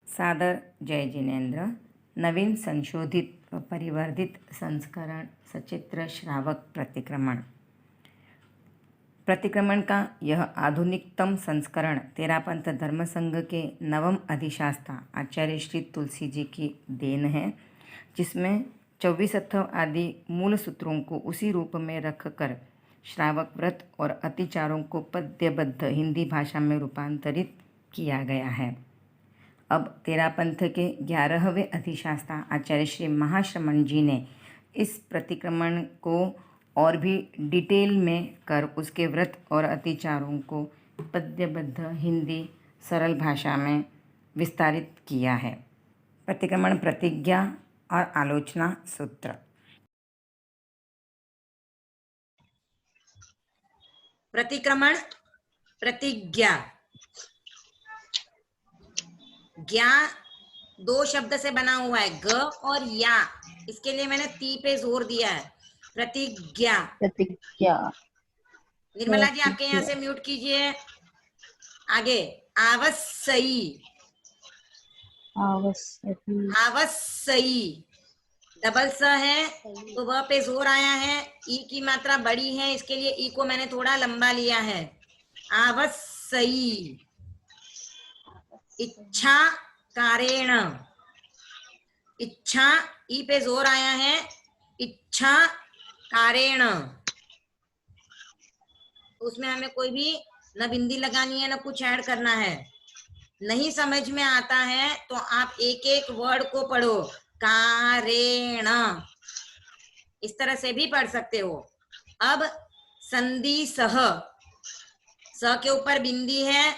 सादर जय जिनेन्द्र। नवीन संशोधित व परिवर्धित संस्करण सचित्र श्रावक प्रतिक्रमण। प्रतिक्रमण का यह आधुनिकतम संस्करण तेरापंथ धर्म संघ के नवम अधिशास्ता आचार्य श्री तुलसी जी की देन है, जिसमें 24 अथर्व आदि मूल सूत्रों को उसी रूप में रखकर श्रावक व्रत और अतिचारों को पद्यबद्ध हिंदी भाषा में रूपांतरित किया गया है। अब तेरापंथ के 11वें अधिशास्ता आचार्य श्री महाश्रमण जी ने इस प्रतिक्रमण को और भी डिटेल में कर उसके व्रत और अतिचारों को पद्यबद्ध हिंदी सरल भाषा में विस्तारित किया है। प्रतिक्रमण प्रतिज्ञा और आलोचना सूत्र। प्रतिक्रमण प्रतिज्ञा। ज्ञा दो शब्द से बना हुआ है, ग और या। इसके लिए मैंने ती पे जोर दिया है। प्रतिज्ञा। प्रतिज्ञा। निर्मला जी आपके यहाँ से म्यूट कीजिए। आगे आवश्यई। आवश्यई डबल स है तो वह पे जोर आया है। ई की मात्रा बड़ी है, इसके लिए ई को मैंने थोड़ा लंबा लिया है। आवश्यई। इच्छा कारेण। इच्छा ई पे जोर आया है। इच्छा कारेण। उसमें हमें कोई भी न बिंदी लगानी है न कुछ ऐड करना है। नहीं समझ में आता है तो आप एक एक वर्ड को पढ़ो। कारेण इस तरह से भी पढ़ सकते हो। अब संधि सह। स के ऊपर बिंदी है,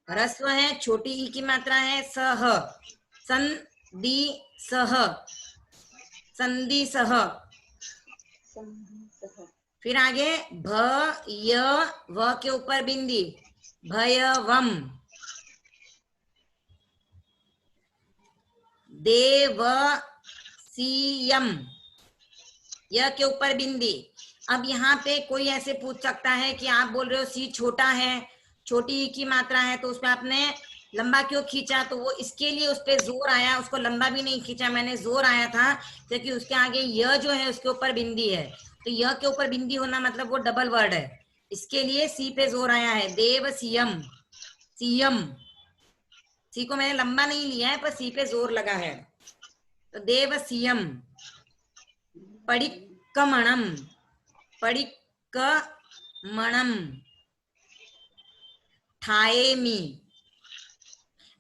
ह्रस्व है, छोटी ई की मात्रा है। सह संधि सह। संधि सह। फिर आगे भ य व के ऊपर बिंदी, भयवम। देवसीयम य के ऊपर बिंदी। अब यहाँ पे कोई ऐसे पूछ सकता है कि आप बोल रहे हो सी छोटा है, छोटी ई की मात्रा है, तो उसमें आपने लंबा क्यों खींचा? तो वो इसके लिए उस पर जोर आया, उसको लंबा भी नहीं खींचा मैंने, जोर आया था क्योंकि उसके आगे य जो है उसके ऊपर बिंदी है। तो य के ऊपर बिंदी होना मतलब वो डबल वर्ड है, इसके लिए सी पे जोर आया है। देव सीयम। सीयम सी को मैंने लंबा नहीं लिया है पर सी पे जोर लगा है। तो देव सीयम। पडिक्कमणम। पडिक्कमणम। ठाएमी।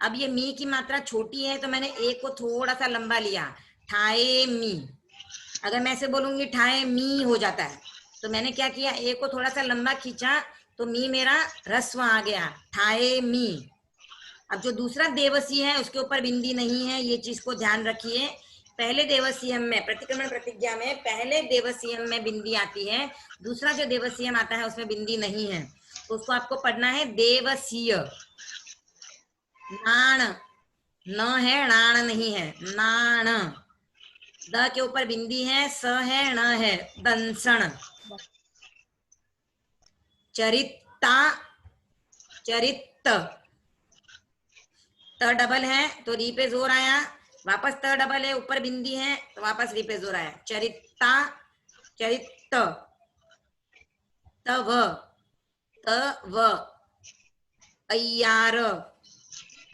अब ये मी की मात्रा छोटी है तो मैंने ए को थोड़ा सा लंबा लिया। ठाएमी। अगर मैं ऐसे बोलूंगी ठाए मी हो जाता है, तो मैंने क्या किया, ए को थोड़ा सा लंबा खींचा तो मी मेरा ह्रस्व आ गया। ठाए मी। अब जो दूसरा देवसी है उसके ऊपर बिंदी नहीं है, ये चीज को ध्यान रखिए। पहले देवसीयम में, प्रतिक्रमण प्रतिज्ञा में पहले देवसीयम में बिंदी आती है, दूसरा जो देवसीयम आता है उसमें बिंदी नहीं है, तो उसको आपको पढ़ना है देवसीय। नाण न है, नाण नहीं है, नाण। द के ऊपर बिंदी है, स है, न है, दंसण। चरिता। चरित त डबल है तो री पे जोर आया, वापस त डबल है ऊपर बिंदी है तो वापस री पे जोर आया। चरिता। चरित। तव। तव। अय्यार।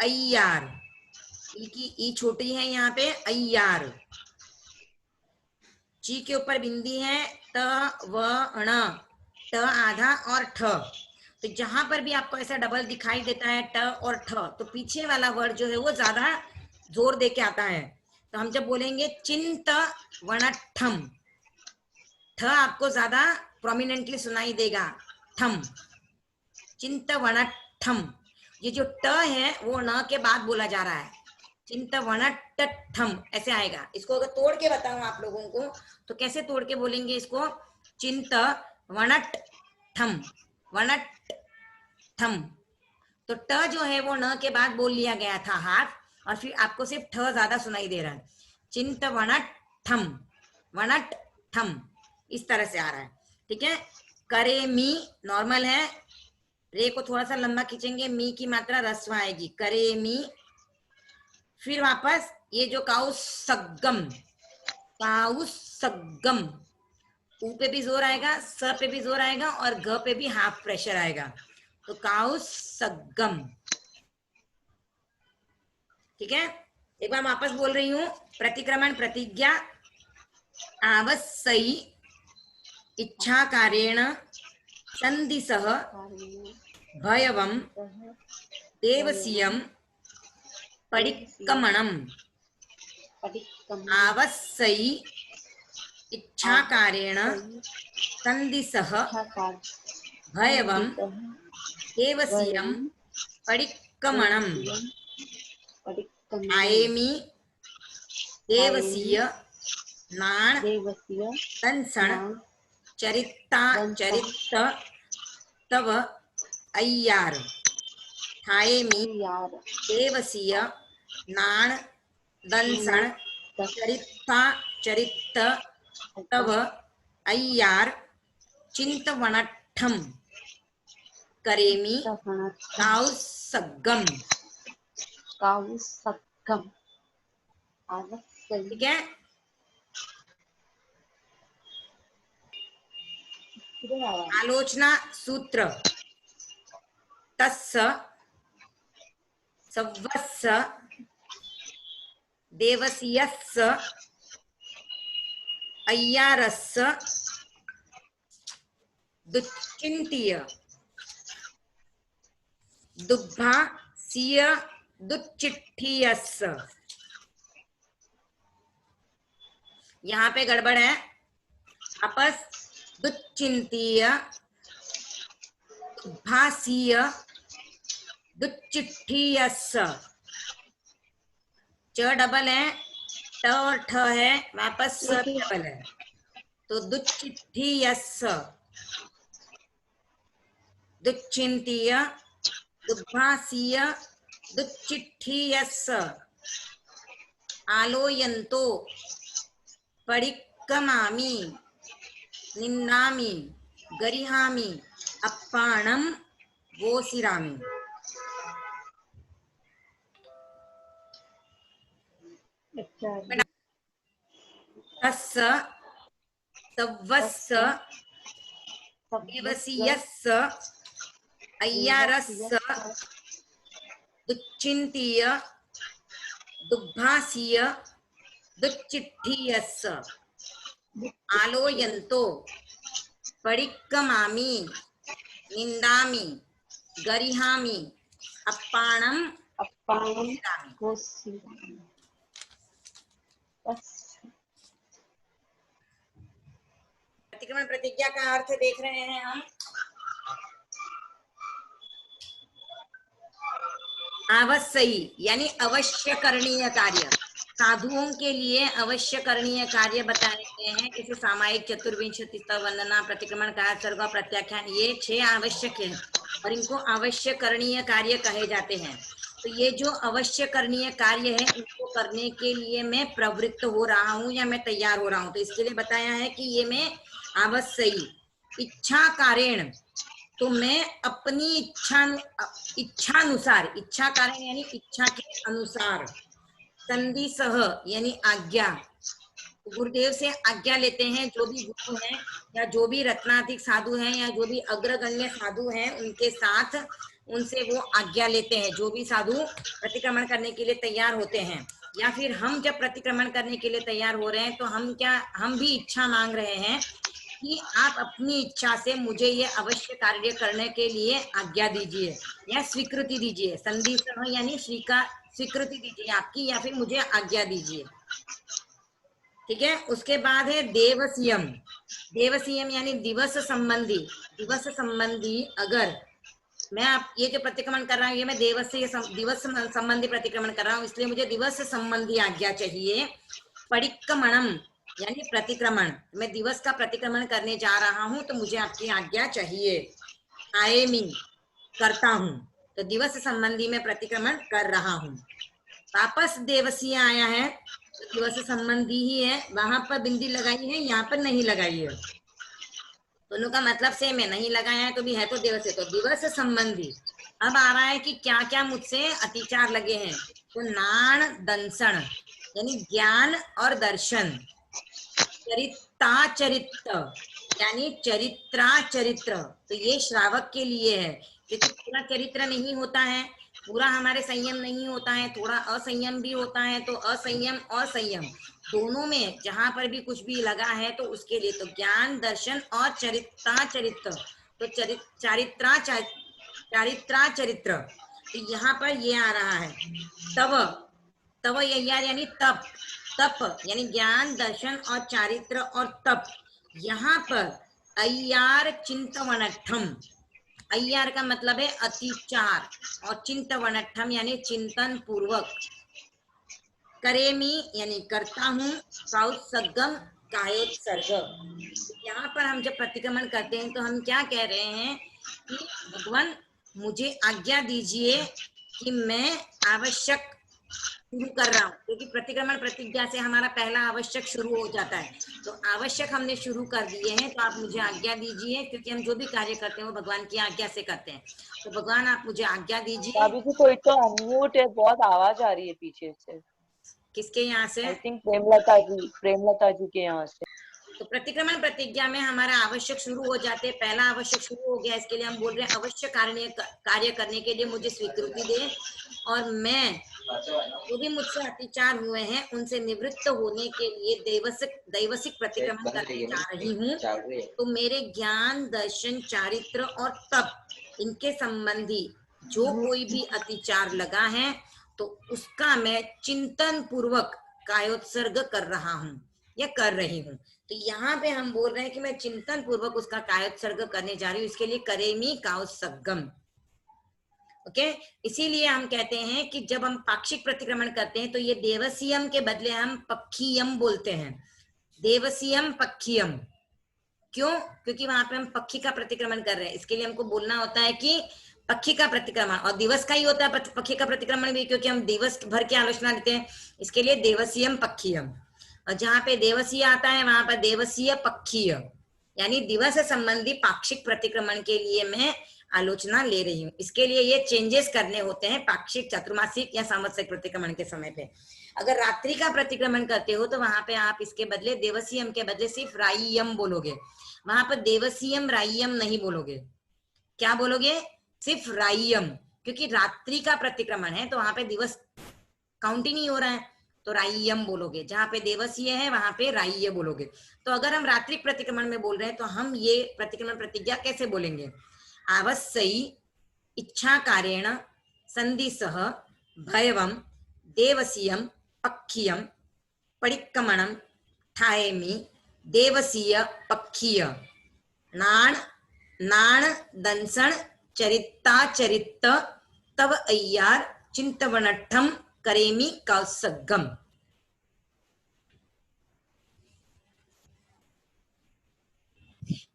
अय्यार ई की ई छोटी है यहाँ पे, अय्यार। ची के ऊपर बिंदी है, त व ण। ट आधा और ठ। तो जहां पर भी आपको ऐसा डबल दिखाई देता है ट और ठ, तो पीछे वाला वर्ड जो है वो ज्यादा जोर दे के आता है। तो हम जब बोलेंगे चिंत वणठम, ठ आपको ज्यादा प्रोमिनेंटली सुनाई देगा। ठम। चिंत वणठम। ये जो ट है वो न के बाद बोला जा रहा है। चिंत वणठम ऐसे आएगा। इसको अगर तोड़ के बताऊं आप लोगों को तो कैसे तोड़ के बोलेंगे इसको? चिंत वणठम। वणठम। तो ट जो है वो न के बाद बोल लिया गया था हाथ, और फिर आपको सिर्फ ठ ज्यादा सुनाई दे रहा है। चिंत वणठम। वणठम इस तरह से आ रहा है, ठीक है। करे मी नॉर्मल है, रे को थोड़ा सा लंबा खींचेंगे, मी की मात्रा रस्व आएगी। करे मी। फिर वापस ये जो काउसगम, काउसगम, ऊ पे भी जोर आएगा, स पे भी जोर आएगा और घ पे भी हाफ प्रेशर आएगा, तो काउसगम। ठीक है, एक बार वापस बोल रही हूं, प्रतिक्रमण प्रतिज्ञा आवस्यई इच्छा कार्येण संधिसह भयवम देवसीयम पडिक्कमणम। आवस्यई इच्छा कार्येण संधिसह भयवम देवसीयम पडिक्कमणम। आयेमि देवसीय नाण दंसण चरिता चरित तव अय्यार। थायेमि देवसीय नाण दंसण चरिता चरित तव अय्यार चिंतवनठम करेमि काउसगम। ठीक है, आलोचना सूत्र तस्स सव्वस्स देवसीयस्स अय्यारस्स दुच्चिंतीय दुग्भासीय दुच्चिट्ठीयस्स। यहाँ पे गड़बड़ है, वापस दुच्चिंतीय दुग्भासीय दुच्चिट्ठीयस्स। च डबल है, ट और ठ है, वापस स डबल है, तो दुच्चिट्ठीयस्स, दुच्चिंतीय दुग्भासीय दुच्चिट्ठीयस्स आलोयन्तो पडिक्कमामि निन्दामि गरिहामि अप्पाणं वोसिरामि। तस्स सव्वस्स देवसीयस्स अय्यारस्स दुच्चिंतीय दुग्भासीय दुच्चिट्ठीयस्स आलोयन्तो पडिक्कमामि निन्दामि गरिहामि अप्पाणं वोसिरामि। प्रतिक्रमण प्रतिज्ञा का अर्थ देख रहे हैं हम। आवश्यई यानी अवश्य करणीय कार्य, साधुओं के लिए अवश्य करणीय कार्य बताए गए हैं, जैसे सामायिक, चतुर्विंशति, वंदना, प्रतिक्रमण, काया सर्ग, प्रत्याख्यान, ये 6 आवश्यक है और इनको अवश्य करणीय कार्य कहे जाते हैं। तो ये जो अवश्य करणीय कार्य है, इनको करने के लिए मैं प्रवृत्त हो रहा हूँ या मैं तैयार हो रहा हूँ, तो इसके लिए बताया है कि ये मैं आवश्यई इच्छा कारेण, तो मैं अपनी इच्छानुसार, इच्छा कारण यानी इच्छा के अनुसार, संधि सह यानी आज्ञा, गुरुदेव से आज्ञा लेते हैं, जो भी गुरु हैं या जो भी रत्नाधिक साधु हैं या जो भी अग्रगण्य साधु हैं, उनके साथ उनसे वो आज्ञा लेते हैं। जो भी साधु प्रतिक्रमण करने के लिए तैयार होते हैं या फिर हम जब प्रतिक्रमण करने के लिए तैयार हो रहे हैं, तो हम भी इच्छा मांग रहे हैं कि आप अपनी इच्छा से मुझे ये अवश्य कार्य करने के लिए आज्ञा दीजिए या स्वीकृति दीजिए। संधि सह यानी स्वीकृति दीजिए आपकी, या फिर मुझे आज्ञा दीजिए। ठीक है, उसके बाद है देवसीयम। देवसीयम यानी दिवस संबंधी, दिवस संबंधी अगर मैं आप ये जो प्रतिक्रमण कर रहा हूँ, ये मैं दिवस संबंधी प्रतिक्रमण कर रहा हूँ, इसलिए मुझे दिवस संबंधी आज्ञा चाहिए। पडिक्कमणम यानी प्रतिक्रमण, मैं दिवस का प्रतिक्रमण करने जा रहा हूँ, तो मुझे आपकी आज्ञा चाहिए। आयेमि करता हूँ, तो दिवस संबंधी में प्रतिक्रमण कर रहा हूँ। वापस देवसीय आया है, तो दिवस संबंधी ही है, वहां पर बिंदी लगाई है, यहाँ पर नहीं लगाई है, दोनों का मतलब सेम है, नहीं लगाया है तो भी है तो दिवस है, तो दिवस संबंधी। अब आ रहा है कि क्या क्या मुझसे अतिचार लगे हैं, तो नाण दंसन यानी ज्ञान और दर्शन, चरिताचरित यानी चरित्राचरित्र, तो ये श्रावक के लिए है, क्योंकि पूरा चरित्र नहीं होता है, पूरा हमारे संयम नहीं होता है, थोड़ा असंयम भी होता है, तो असंयम और संयम दोनों में जहां पर भी कुछ भी लगा है तो उसके लिए तो ज्ञान दर्शन और चरित्राचरित्र, तो चारित्राचरित्र, तो यहाँ पर ये आ रहा है तव, तव यानी तप, तप यानी ज्ञान दर्शन और चारित्र और तप। यहाँ पर अय्यार चिंतवनठम, अय्यार का मतलब है अतिचार, और चिंतवनठम यानी चिंतन पूर्वक, करेमी यानी करता हूँ, सगम कायोत्सर्ग। यहाँ पर हम जब प्रतिक्रमण करते हैं तो हम क्या कह रहे हैं कि भगवान मुझे आज्ञा दीजिए कि मैं आवश्यक शुरू कर रहा हूँ, क्योंकि प्रतिक्रमण प्रतिज्ञा से हमारा पहला आवश्यक शुरू हो जाता है, तो आवश्यक हमने शुरू कर दिए हैं, तो आप मुझे आज्ञा दीजिए, क्योंकि हम जो भी कार्य करते हैं वो भगवान की आज्ञा से करते हैं, तो भगवान आप मुझे आज्ञा दीजिए। भाभी जी कोई तो अनम्यूट है, बहुत आवाज आ रही है पीछे से। किसके यहाँ से? आई थिंक प्रेमलता जी के यहाँ से। तो प्रतिक्रमण प्रतिज्ञा में हमारा आवश्यक शुरू हो जाते हैं, पहला आवश्यक शुरू हो गया, इसके लिए हम बोल रहे हैं अवश्य कार्य करने के लिए मुझे स्वीकृति दे, और मैं जो भी मुझसे अत्याचार हुए हैं उनसे निवृत्त होने के लिए दैवसिक प्रतिक्रमण करने जा रही हूँ, तो मेरे ज्ञान दर्शन चारित्र और तप इनके संबंधी जो कोई भी अतिचार लगा है तो उसका मैं चिंतन पूर्वक कायोत्सर्ग कर रहा हूँ या कर रही हूँ। तो यहाँ पे हम बोल रहे हैं कि मैं चिंतन पूर्वक उसका कायोत्सर्ग करने जा रही हूँ, इसके लिए करेमी कायोत्सर्गम। ओके, इसीलिए हम कहते हैं कि जब हम पाक्षिक प्रतिक्रमण करते हैं तो ये देवसीयम के बदले हम पक्षीयम बोलते हैं, देवसीयम पक्षीयम। क्यों? क्योंकि वहां पे हम पक्षी का प्रतिक्रमण कर रहे हैं, इसके लिए हमको बोलना होता है कि पक्षी का प्रतिक्रमण, और दिवस का ही होता है पक्षी का प्रतिक्रमण भी, क्योंकि हम दिवस भर की आलोचना लेते हैं, इसके लिए देवसीयम पक्षीयम। और जहाँ पे देवसीय आता है वहां पर देवसीय पक्षीय, यानी दिवस संबंधी पाक्षिक प्रतिक्रमण के लिए मैं आलोचना ले रही हूँ, इसके लिए ये चेंजेस करने होते हैं पाक्षिक, चतुर्मासिक या संवत्सरिक प्रतिक्रमण के समय पे। अगर रात्रि का प्रतिक्रमण करते हो तो वहां पे आप इसके बदले देवसीयम के बदले सिर्फ राइयम बोलोगे, वहां पर देवसीयम राइयम नहीं बोलोगे। क्या बोलोगे? सिर्फ राइयम, क्योंकि रात्रि का प्रतिक्रमण है तो वहां पे दिवस काउंट ही नहीं हो रहा है, तो राइयम बोलोगे, जहां पे देवसीय है वहां पे राइय बोलोगे। तो अगर हम रात्रिक प्रतिक्रमण में बोल रहे हैं तो हम ये प्रतिक्रमण प्रतिज्ञा कैसे बोलेंगे? आवश्यई इच्छा कार्येण संदिसह भयवम देवसीयम पक्षीयम परिक्रमणम ठाएमि देवसीय पक्षीय नाण नाण दंसन चरिताचरित तव अय्यार चिंतवनठम करेमी कौसगम।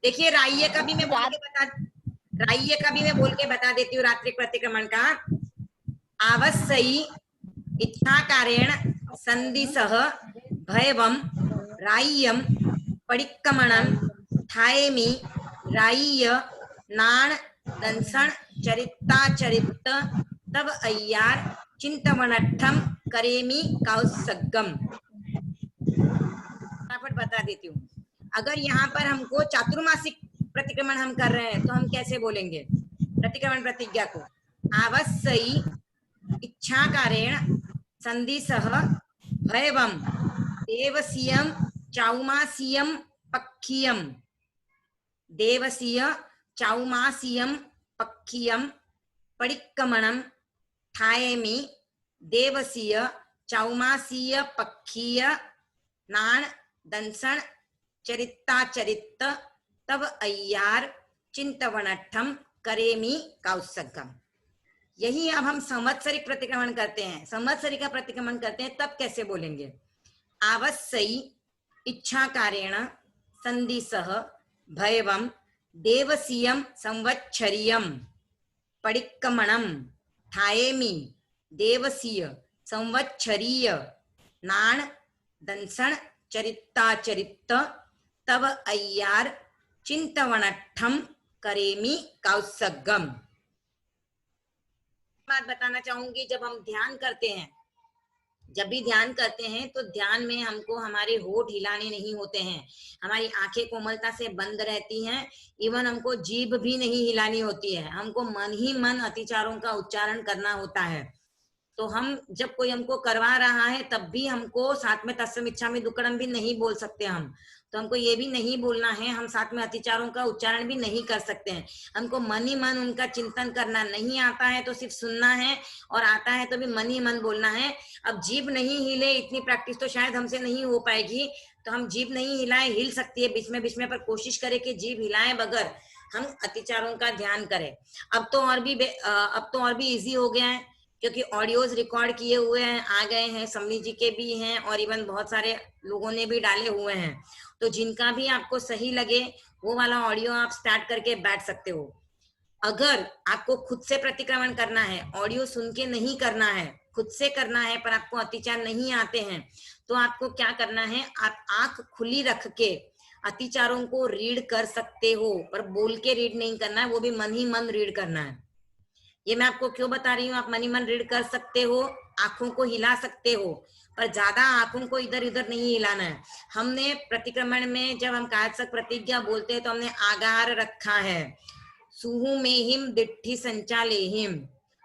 देखिए राइय का भी मैं बोल के बता देती हूँ रात्रिक प्रतिक्रमण का। आवश्यई इच्छा कार्येण संदिसह भयवम राइयम परिक्रमणम ठाएमि राइय नाण दंसन चरिताचरित तब अय्यार चिंतवनठम करेमी कौसगम। फटाफट बता देती हूँ। अगर यहाँ पर हमको चातुर्मासिक प्रतिक्रमण हम कर रहे हैं तो हम कैसे बोलेंगे प्रतिक्रमण प्रतिज्ञा को? आवश्यई इच्छा कार्येण संदिसह भयवम देवसीयम चाउमासीयम पक्षीयम, देवसीय चाउमासीयम पक्षीयम परिक्रमणम ठाएमि देवसीय चाउमासीय पक्षीय नाण दंसन चरिताचरित तब अय्यार चिंतवनठम करेमी कौसगम। यही अब हम संवत्सरिक प्रतिक्रमण करते हैं, संवत्सरिक का प्रतिक्रमण करते हैं तब कैसे बोलेंगे? आवश्यई इच्छा कार्येण संदिसह भयवम देवसीयम संवत्सरियम परिक्रमणम ठाएमि देवसीय संवत्सरीय नाण दंसन चरिताचरित तब अय्यार चिंतवनठम करेमी कौसगम। बात बताना चाहूंगी, जब हम ध्यान करते हैं जब भी ध्यान करते हैं तो ध्यान में हमको हमारे होठ हिलाने नहीं होते हैं, हमारी आंखें कोमलता से बंद रहती हैं, इवन हमको जीभ भी नहीं हिलानी होती है, हमको मन ही मन अतिचारों का उच्चारण करना होता है। तो हम जब कोई हमको करवा रहा है तब भी हमको साथ में तत्सम इच्छामि दुक्कड़म भी नहीं बोल सकते हम, तो हमको ये भी नहीं बोलना है, हम साथ में अतिचारों का उच्चारण भी नहीं कर सकते हैं। हमको मन ही मन उनका चिंतन करना नहीं आता है तो सिर्फ सुनना है, और आता है तो भी मन ही मन बोलना है। अब जीभ नहीं हिले, इतनी प्रैक्टिस तो शायद हमसे नहीं हो पाएगी, तो हम जीभ नहीं हिलाएं, हिल सकती है बीच में पर कोशिश करें कि जीभ हिलाएं बगैर हम अतिचारों का ध्यान करें। अब तो और भी इजी हो गया है, क्योंकि ऑडियोज रिकॉर्ड किए हुए हैं, आ गए हैं, समनी जी के भी हैं और इवन बहुत सारे लोगों ने भी डाले हुए हैं, तो जिनका भी आपको सही लगे वो वाला ऑडियो आप स्टार्ट करके बैठ सकते हो। अगर आपको खुद से प्रतिक्रमण करना है, ऑडियो सुन के नहीं करना है, खुद से करना है, पर आपको अतिचार नहीं आते हैं, तो आपको क्या करना है, आप आंख खुली रख के अतिचारों को रीड कर सकते हो, पर बोल के रीड नहीं करना है, वो भी मन ही मन रीड करना है। ये मैं आपको क्यों बता रही हूँ, आप मन ही मन रीड कर सकते हो, आंखों को हिला सकते हो, पर ज्यादा आंखों को इधर उधर नहीं हिलाना है। हमने प्रतिक्रमण में जब हम कायत्सक प्रतिज्ञा बोलते हैं तो हमने आगार रखा है, सुहु में हिम दिट्ठी संचालेहिम,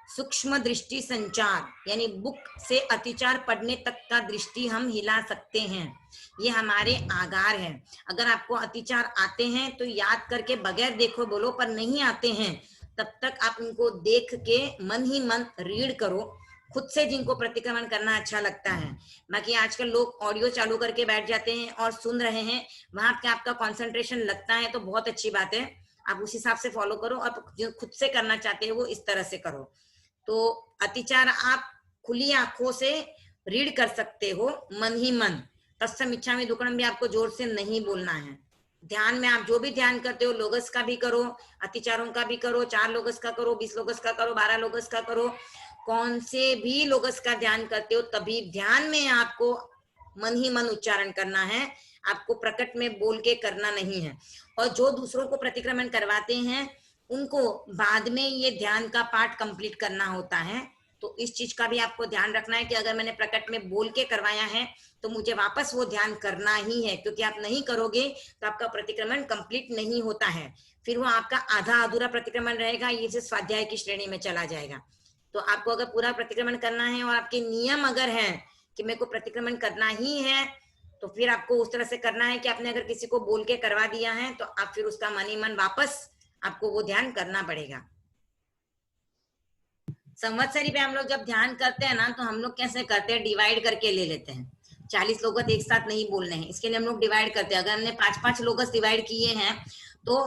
सूक्ष्म दृष्टि संचार, यानी बुक से अतिचार पढ़ने तक का दृष्टि हम हिला सकते हैं, ये हमारे आगार है। अगर आपको अतिचार आते हैं तो याद करके बगैर देखो बोलो, पर नहीं आते हैं तब तक आप उनको देख के मन ही मन रीड करो, खुद से जिनको प्रतिक्रमण करना अच्छा लगता है। बाकी आजकल लोग ऑडियो चालू करके बैठ जाते हैं और सुन रहे हैं, वहां पे आपका कंसंट्रेशन लगता है तो बहुत अच्छी बात है, आप उस हिसाब से फॉलो करो, और जो खुद से करना चाहते हो वो इस तरह से करो। तो अतिचार आप खुली आंखों से रीड कर सकते हो, मन ही मन। तत्सम इच्छामि दुक्कड़म भी आपको जोर से नहीं बोलना है। ध्यान में आप जो भी ध्यान करते हो, लोगस का भी करो, अतिचारों का भी करो, 4 लोगस का करो, 20 लोगस का करो, 12 लोगस का करो, कौन से भी लोगस का ध्यान करते हो, तभी ध्यान में आपको मन ही मन उच्चारण करना है, आपको प्रकट में बोल के करना नहीं है। और जो दूसरों को प्रतिक्रमण करवाते हैं उनको बाद में ये ध्यान का पार्ट कंप्लीट करना होता है, तो इस चीज का भी आपको ध्यान रखना है कि अगर मैंने प्रकट में बोल के करवाया है तो मुझे वापस वो ध्यान करना ही है, क्योंकि आप नहीं करोगे तो आपका प्रतिक्रमण कंप्लीट नहीं होता है, फिर वो आपका आधा अधूरा प्रतिक्रमण रहेगा, ये से स्वाध्याय की श्रेणी में चला जाएगा। तो आपको अगर पूरा प्रतिक्रमण करना है और आपके नियम अगर है कि मेरे को प्रतिक्रमण करना ही है, तो फिर आपको उस तरह से करना है कि आपने अगर किसी को बोल के करवा दिया है तो आप फिर उसका मन ही मन वापस आपको वो ध्यान करना पड़ेगा। संवत्सरी पे हम लोग जब ध्यान करते हैं ना, तो हम लोग कैसे करते हैं, डिवाइड करके ले लेते हैं। 40 लोगस एक साथ नहीं बोलने हैं, इसके लिए हम लोग डिवाइड करते हैं। अगर हमने 5-5 लोगस डिवाइड किए हैं तो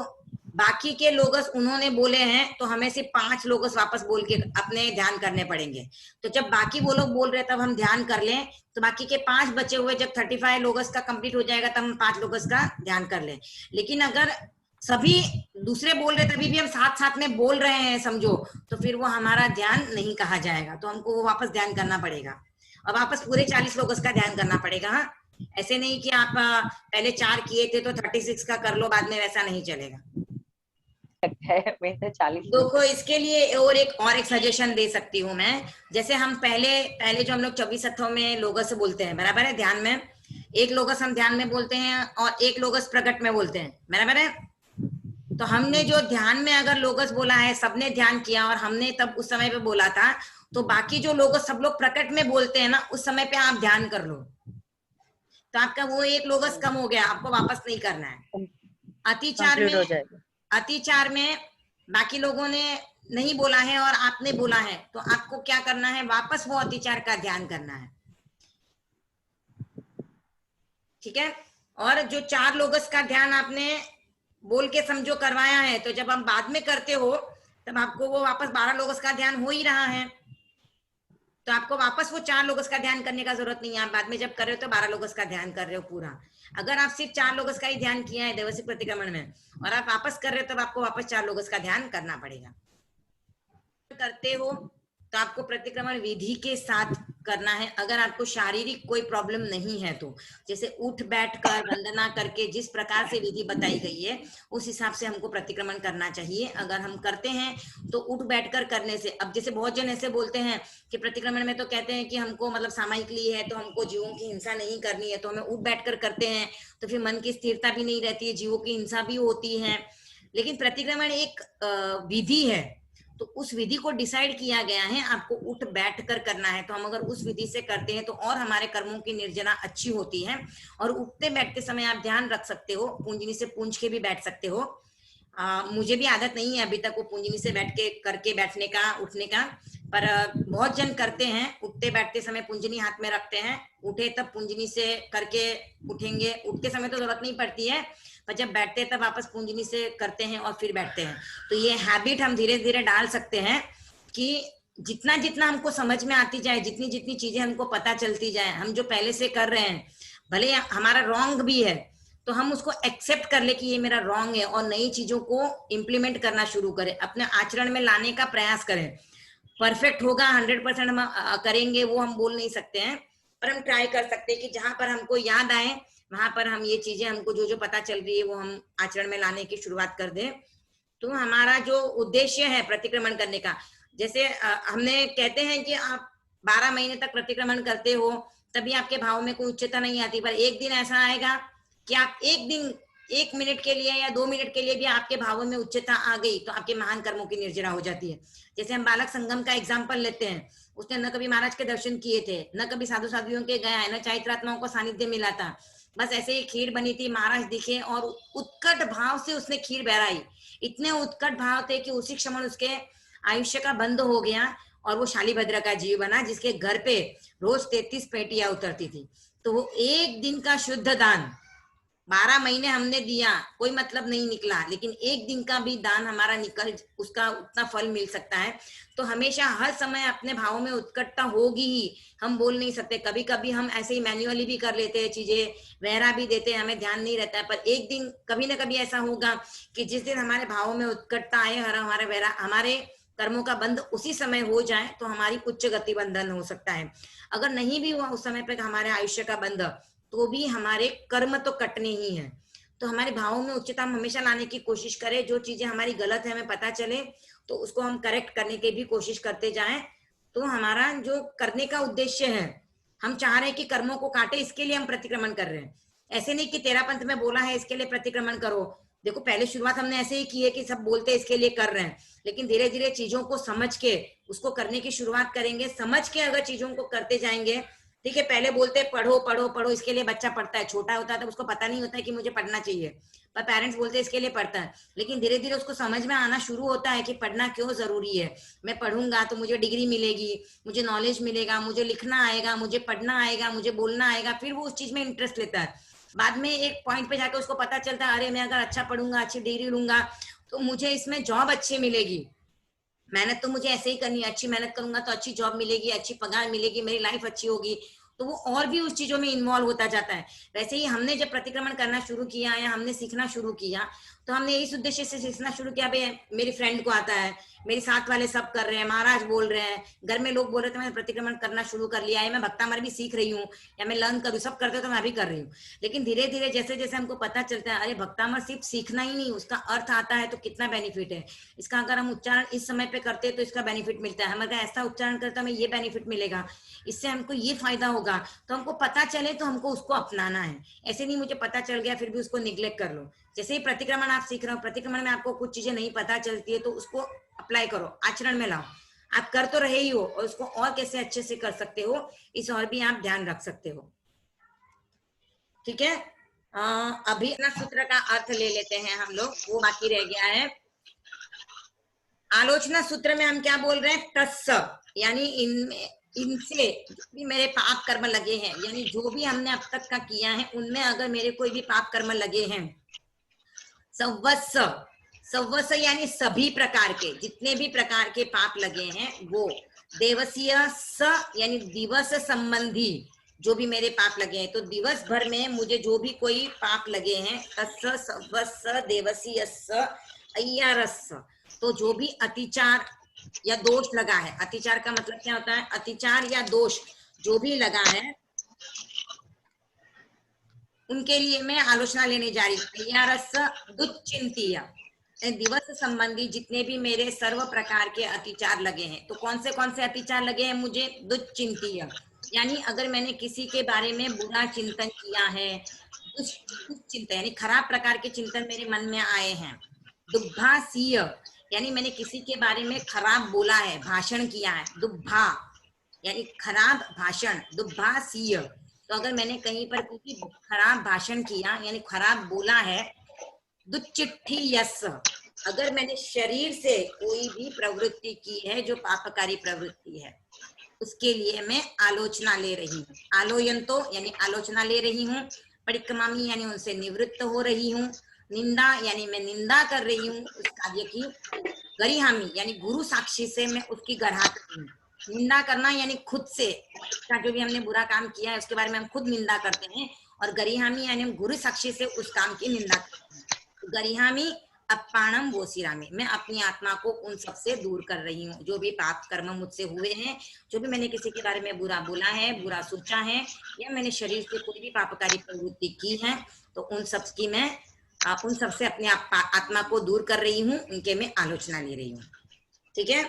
बाकी के लोगस उन्होंने बोले हैं तो हमें सिर्फ 5 लोगस वापस बोल के अपने ध्यान करने पड़ेंगे। तो जब बाकी वो लोग बोल रहे तब हम ध्यान कर लें, तो बाकी के 5 बचे हुए जब 35 लोगस का कंप्लीट हो जाएगा तब हम 5 लोगस का ध्यान कर लें। लेकिन अगर सभी दूसरे बोल रहे तभी भी हम साथ साथ में बोल रहे हैं समझो, तो फिर वो हमारा ध्यान नहीं कहा जाएगा, तो हमको वो वापस ध्यान करना पड़ेगा और वापस पूरे 40 लोगों का ध्यान करना पड़ेगा। हाँ, ऐसे नहीं कि आप पहले 4 किए थे तो 36 का कर लो बाद में, वैसा नहीं चलेगा। मेरे 40 देखो इसके लिए और एक सजेशन दे सकती हूँ मैं। जैसे हम पहले जो हम लोग 24 अथों में लोगस बोलते हैं, बराबर है, ध्यान में एक लोगस हम ध्यान में बोलते हैं और एक लोगस प्रकट में बोलते हैं, बराबर है। तो हमने जो ध्यान में अगर लोगस बोला है, सबने ध्यान किया और हमने तब उस समय पे बोला था, तो बाकी जो लोगस सब लोग प्रकट में बोलते हैं ना, उस समय पे आप ध्यान कर लो, तो आपका वो एक लोगस कम हो गया, आपको वापस नहीं करना है। अतिचार में बाकी लोगों ने नहीं बोला है और आपने बोला है, तो आपको क्या करना है, वापस वो अतिचार का ध्यान करना है, ठीक है। और जो 4 लोगस का ध्यान आपने बोल के समझो करवाया है, तो जब हम बाद में करते हो तब आपको वो वापस 12 लोगस का ध्यान हो ही रहा है, तो आपको वापस वो 4 लोगस का ध्यान करने का जरूरत नहीं है। आप बाद में जब कर रहे हो तो 12 लोगस का ध्यान कर रहे हो पूरा। अगर आप सिर्फ 4 लोगस का ही ध्यान किया है देवसिक प्रतिक्रमण में और आप वापस कर रहे हो, तब आपको वापस 4 लोगस का ध्यान करना पड़ेगा। करते हो तो आपको प्रतिक्रमण विधि के साथ करना है। अगर आपको शारीरिक कोई प्रॉब्लम नहीं है तो, जैसे उठ बैठ कर वंदना करके जिस प्रकार से विधि बताई गई है उस हिसाब से हमको प्रतिक्रमण करना चाहिए। अगर हम करते हैं तो उठ बैठ कर करने से, अब जैसे बहुत जन ऐसे बोलते हैं कि प्रतिक्रमण में तो कहते हैं कि हमको मतलब सामायिकली है तो हमको जीवों की हिंसा नहीं करनी है, तो हमें उठ बैठ कर करते हैं तो फिर मन की स्थिरता भी नहीं रहती है, जीवों की हिंसा भी होती है। लेकिन प्रतिक्रमण एक विधि है, तो उस विधि को डिसाइड किया गया है आपको उठ बैठ कर करना है। तो हम अगर उस विधि से करते हैं तो और हमारे कर्मों की निर्जना अच्छी होती है। और उठते बैठते समय आप ध्यान रख सकते हो, पूंजनी से पूंज के भी बैठ सकते हो। मुझे भी आदत नहीं है अभी तक वो पूंजनी से बैठ के करके बैठने का, उठने का, पर बहुत जन करते हैं, उठते बैठते समय पूंजनी हाथ में रखते हैं, उठे तब पूंजनी से करके उठेंगे। उठते समय तो जरूरत नहीं पड़ती है, पर जब बैठते हैं तब वापस पूंजनी से करते हैं और फिर बैठते हैं। तो ये हैबिट हम धीरे धीरे डाल सकते हैं कि जितना जितना हमको समझ में आती जाए, जितनी जितनी चीजें हमको पता चलती जाए, हम जो पहले से कर रहे हैं भले हमारा रॉन्ग भी है तो हम उसको एक्सेप्ट कर ले कि ये मेरा रॉन्ग है और नई चीजों को इम्प्लीमेंट करना शुरू करें, अपने आचरण में लाने का प्रयास करें। परफेक्ट होगा 100% हम करेंगे वो हम बोल नहीं सकते हैं, पर हम ट्राई कर सकते हैं कि जहां पर हमको याद आए वहां पर हम ये चीजें हमको जो जो पता चल रही है वो हम आचरण में लाने की शुरुआत कर दें। तो हमारा जो उद्देश्य है प्रतिक्रमण करने का, जैसे हमने कहते हैं कि आप 12 महीने तक प्रतिक्रमण करते हो तभी आपके भाव में कोई उच्चता नहीं आती, पर एक दिन ऐसा आएगा कि आप एक दिन 1 मिनट के लिए या 2 मिनट के लिए भी आपके भावों में उच्चता आ गई तो आपके महान कर्मों की निर्जरा हो जाती है। जैसे हम बालक संगम का एग्जाम्पल लेते हैं, उसने न कभी महाराज के दर्शन किए थे, न कभी साधु साधुओं के गया है, न चैत्रात्माओं को सानिध्य मिला था, बस ऐसे ही खीर बनी थी, महाराज दिखे और उत्कट भाव से उसने खीर बहराई। इतने उत्कट भाव थे कि उसी क्षण उसके आयुष्य का बंद हो गया और वो शालीभद्र का जीव बना, जिसके घर पे रोज 33 पेटियां उतरती थी। तो वो एक दिन का शुद्ध दान 12 महीने हमने दिया, कोई मतलब नहीं निकला, लेकिन एक दिन का भी दान हमारा निकल, उसका उतना फल मिल सकता है। तो हमेशा हर समय अपने भावों में उत्कटता होगी ही, हम बोल नहीं सकते। कभी कभी हम ऐसे ही मैन्युअली भी कर लेते हैं चीजें, वहरा भी देते हैं, हमें ध्यान नहीं रहता है, पर एक दिन कभी ना कभी ऐसा होगा कि जिस दिन हमारे भावों में उत्कटता आए, हमारे वहरा, हमारे कर्मों का बंध उसी समय हो जाए तो हमारी उच्च गति बंधन हो सकता है। अगर नहीं भी हुआ उस समय पे हमारे आयुष्य का बंध, तो भी हमारे कर्म तो कटने ही हैं। तो हमारे भावों में उच्चता हम हमेशा लाने की कोशिश करें, जो चीजें हमारी गलत है हमें पता चले तो उसको हम करेक्ट करने की भी कोशिश करते जाएं। तो हमारा जो करने का उद्देश्य है, हम चाह रहे हैं कि कर्मों को काटे, इसके लिए हम प्रतिक्रमण कर रहे हैं। ऐसे नहीं कि तेरा पंथ में बोला है इसके लिए प्रतिक्रमण करो। देखो पहले शुरुआत हमने ऐसे ही की है कि सब बोलते हैं इसके लिए कर रहे हैं, लेकिन धीरे धीरे चीजों को समझ के उसको करने की शुरुआत करेंगे। समझ के अगर चीजों को करते जाएंगे, ठीक है, पहले बोलते पढ़ो पढ़ो पढ़ो, इसके लिए बच्चा पढ़ता है, छोटा होता है तो उसको पता नहीं होता है कि मुझे पढ़ना चाहिए, पर पेरेंट्स बोलते हैं इसके लिए पढ़ता है। लेकिन धीरे धीरे उसको समझ में आना शुरू होता है कि पढ़ना क्यों जरूरी है, मैं पढ़ूंगा तो मुझे डिग्री मिलेगी, मुझे नॉलेज मिलेगा, मुझे लिखना आएगा, मुझे पढ़ना आएगा, मुझे बोलना आएगा, फिर वो उस चीज में इंटरेस्ट लेता है। बाद में एक पॉइंट पे जाकर उसको पता चलता है अरे मैं अगर अच्छा पढ़ूंगा, अच्छी डिग्री लूंगा तो मुझे इसमें जॉब अच्छी मिलेगी, मेहनत तो मुझे ऐसे ही करनी है, अच्छी मेहनत करूंगा तो अच्छी जॉब मिलेगी, अच्छी पगार मिलेगी, मेरी लाइफ अच्छी होगी, तो वो और भी उस चीजों में इन्वॉल्व होता जाता है। वैसे ही हमने जब प्रतिक्रमण करना शुरू किया या हमने सीखना शुरू किया तो हमने इस उद्देश्य से सीखना शुरू किया, भाई मेरी फ्रेंड को आता है, मेरे साथ वाले सब कर रहे हैं, महाराज बोल रहे हैं, घर में लोग बोल रहे थे, मैं प्रतिक्रमण करना शुरू कर लिया है, मैं भक्तामर भी सीख रही हूँ या मैं लर्न करूँ, सब करते तो मैं भी कर रही हूँ। लेकिन धीरे धीरे जैसे जैसे हमको पता चलता है अरे भक्तामर सिर्फ सीखना ही नहीं, उसका अर्थ आता है तो कितना बेनिफिट है इसका, अगर हम उच्चारण इस समय पे करते तो इसका बेनिफिट मिलता है, हम अगर ऐसा उच्चारण करते हमें ये बेनिफिट मिलेगा, इससे हमको ये फायदा होगा, तो हमको पता चले तो हमको उसको अपनाना है। ऐसे नहीं मुझे पता चल गया फिर भी उसको निग्लेक्ट कर लो। जैसे ही प्रतिक्रमण आप सीख रहे हो, प्रतिक्रमण में आपको कुछ चीजें नहीं पता चलती है तो उसको अप्लाई करो, आचरण में लाओ। आप कर तो रहे ही हो और उसको और कैसे अच्छे से कर सकते हो इस और भी आप ध्यान रख सकते हो। ठीक है, अभी ना सूत्र का अर्थ ले लेते हैं हम लोग, वो बाकी रह गया है। आलोचना सूत्र में हम क्या बोल रहे हैं, तस्स, यानी इनमें, इनसे जो भी मेरे पाप कर्म लगे हैं, यानी जो भी हमने अब तक का किया है उनमें अगर मेरे कोई भी पाप कर्म लगे हैं, सवस्स, सवस्स यानी सभी प्रकार के, जितने भी प्रकार के पाप लगे हैं वो, देवसीय स यानी दिवस संबंधी जो भी मेरे पाप लगे हैं, तो दिवस भर में मुझे जो भी कोई पाप लगे हैं, तस्स सवस्स देवसीय स अय्यारस, तो जो भी अतिचार या दोष लगा है, अतिचार का मतलब क्या होता है, अतिचार या दोष, जो भी लगा है उनके लिए मैं आलोचना लेने जा रही हूँ। तैयारस्य दुश्चिंतीय, दिवस संबंधी जितने भी मेरे सर्व प्रकार के अतिचार लगे हैं, तो कौन से अतिचार लगे हैं मुझे? दुश्चिंतीय, यानी अगर मैंने किसी के बारे में बुरा चिंतन किया है, दुश्चिंतन यानी खराब प्रकार के चिंतन मेरे मन में आए हैं। दुर्भाषीय, यानी मैंने किसी के बारे में खराब बोला है, भाषण किया है। दुर्भा यानी खराब भाषण, दुर्भाषीय, तो अगर मैंने कहीं पर कोई खराब भाषण किया यानी खराब बोला है। दुचिट्ठी यस, अगर मैंने शरीर से कोई भी प्रवृत्ति की है जो पापकारी प्रवृत्ति है, उसके लिए मैं आलोचना ले रही हूँ। आलोयंतो यानी आलोचना ले रही हूँ। परिक्रमामी यानी उनसे निवृत्त हो रही हूँ। निंदा यानी मैं निंदा कर रही हूँ उस कार्य की। गरिहामी यानी गुरु साक्षी से मैं उसकी गढ़ा रही हूँ। निंदा करना यानी खुद से, का जो भी हमने बुरा काम किया है उसके बारे में हम खुद निंदा करते हैं, और गरिहामी यानी हम गुरु साक्षी से उस काम की निंदा करते हैं। तो गरिहामी अपाणम वोसिरामी, मैं अपनी आत्मा को उन सबसे दूर कर रही हूँ। जो भी पाप कर्म मुझसे हुए हैं, जो भी मैंने किसी के बारे में बुरा बोला है, बुरा सोचा है, या मैंने शरीर से कोई भी पापकारी प्रवृत्ति की है, तो उन सब की मैं उन सबसे अपने आत्मा को दूर कर रही हूँ, उनके मैं आलोचना ले रही हूँ। ठीक है,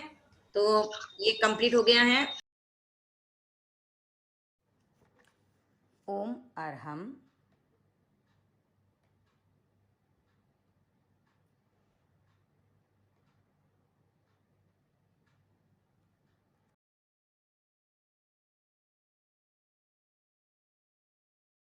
तो ये कंप्लीट हो गया है। ओम अर्हम